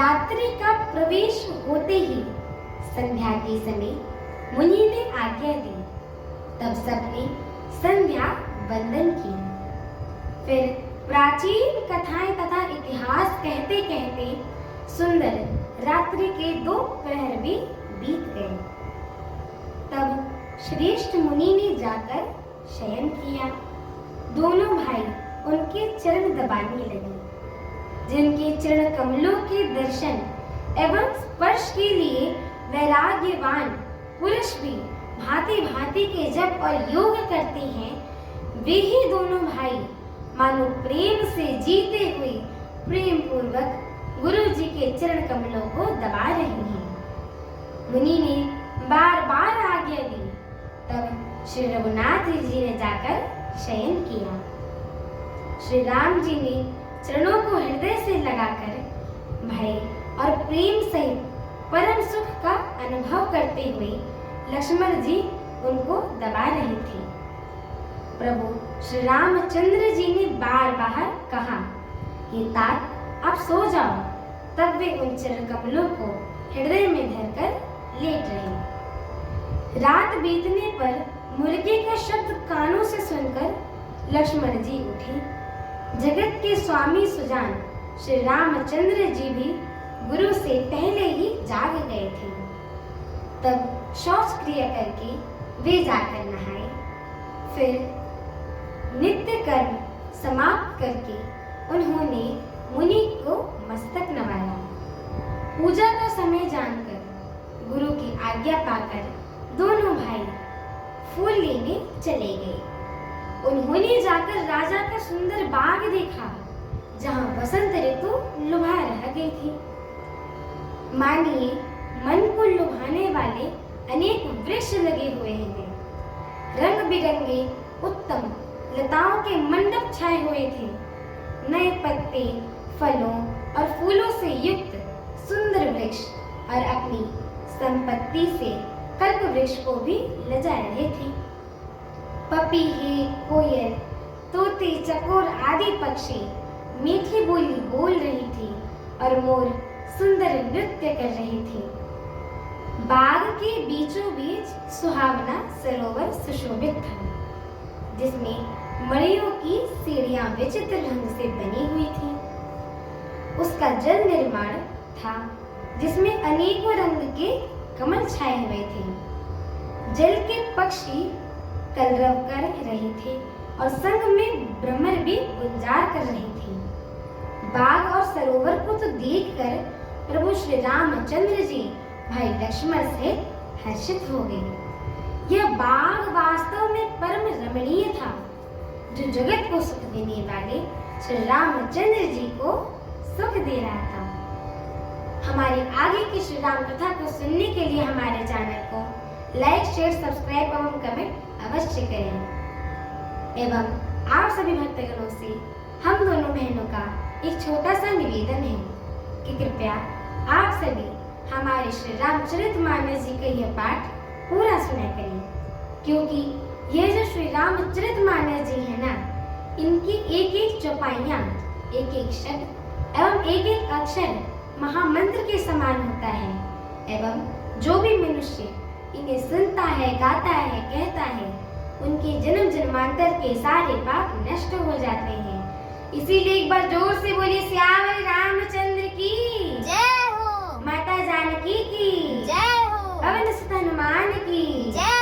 रात्रि का प्रवेश होते ही संध्या के समय मुनि ने आज्ञा दी। तब सबने संध्या वंदन की। फिर प्राचीन कथाएं तथा इतिहास कहते कहते सुंदर रात्रि के 2 प्रहर भी बीत गए। तब श्रेष्ठ मुनि ने जाकर शयन किया। दोनों भाई उनके चरण दबाने लगे। जिनके चरण कमलों के दर्शन एवं स्पर्श के लिए वैराग्यवान पुरुष भी भांति भांति के जप और योग करते हैं, वे ही दोनों भाई मानो प्रेम से जीते हुए प्रेम पूर्वक गुरु जी के चरण कमलों को दबा रहे हैं। मुनि ने बार बार आज्ञा दी। तब श्री रघुनाथ जी ने जाकर शयन किया। श्री राम जी ने चरणों को हृदय से लगाकर भय और प्रेम सहित परम सुख का अनुभव करते हुए लक्ष्मण जी उनको दबा रहे थे। प्रभु श्री रामचंद्र जी ने बार बार कहा, हे तात, आप सो जाओ। तब वे उन चरण कमलों को हृदय में धरकर लेट रहे। रात बीतने पर मुर्गे का शब्द कानों से सुनकर लक्ष्मण जी उठे। जगत के स्वामी सुजान श्री रामचंद्र जी भी गुरु से पहले ही जाग गए थे। तब शौच क्रिया करके वे जाकर नहाए। फिर नित्य कर्म समाप्त करके उन्होंने मुनि को मस्तक नवाया। पूजा का समय जानकर गुरु की आज्ञा पाकर दोनों भाई फूल लेने चले गए। उन्होंने जाकर राजा का सुंदर बाग देखा, जहां वसंत ऋतु लुभा रह गई थी। मानिए, मन को लुभाने वाले अनेक वृक्ष लगे हुए हैं। रंग बिरंगे उत्तम लताओं के मंडप छाए हुए थे। नए पत्ते, फलों और फूलों से युक्त सुंदर वृक्ष और अपनी संपत्ति से कल्प वृक्ष को भी लजा रहे थे। पपीहे, कोयल, तोते, चकोर आदि पक्षी मीठी बोली बोल रही थी और मोर सुंदर नृत्य कर रहे थे। बाग के बीचों बीच सुहावना सरोवर सुशोभित था, जिसमें मणियों की सीढ़ियां विचित्र रंग से बनी हुई थी। उसका जल निर्माण था, जिसमें अनेकों रंग के कमल छाए हुए थे। जल के पक्षी कलरव कर रहे थे और संग में भ्रमर भी गुंजार कर रहे थे। बाग और सरोवर को तो देखकर प्रभु श्री रामचंद्र जी भाई लक्ष्मण से हर्षित हो गए। यह बाग वास्तव में परम रमणीय था, जो जगत को सुख देने वाले श्री रामचंद्र जी को सुख दे रहा था। हमारी आगे की श्री राम कथा को सुनने के लिए हमारे चैनल को लाइक, शेयर, सब्सक्राइब एवं कमेंट अवश्य करें। एवं आप सभी भक्तगणों से हम दोनों बहनों का एक छोटा सा निवेदन है कि कृपया आप सभी हमारे श्री रामचरितमानस जी का यह पाठ पूरा सुना करें, क्योंकि यह जो श्री रामचरितमानस जी है ना, इनकी एक एक चौपाइयाँ, एक एक शब्द एवं एक एक अक्षर महामंत्र के समान होता है। एवं जो भी मनुष्य इन्हें सुनता है, गाता है, कहता है, उनके जन्म जन्मांतर के सारे पाप नष्ट हो जाते हैं। इसीलिए एक बार जोर से बोलिए, श्यामल रामचंद्र की जय हो, माता जानकी की जय हो, पवन सुत हनुमान की जय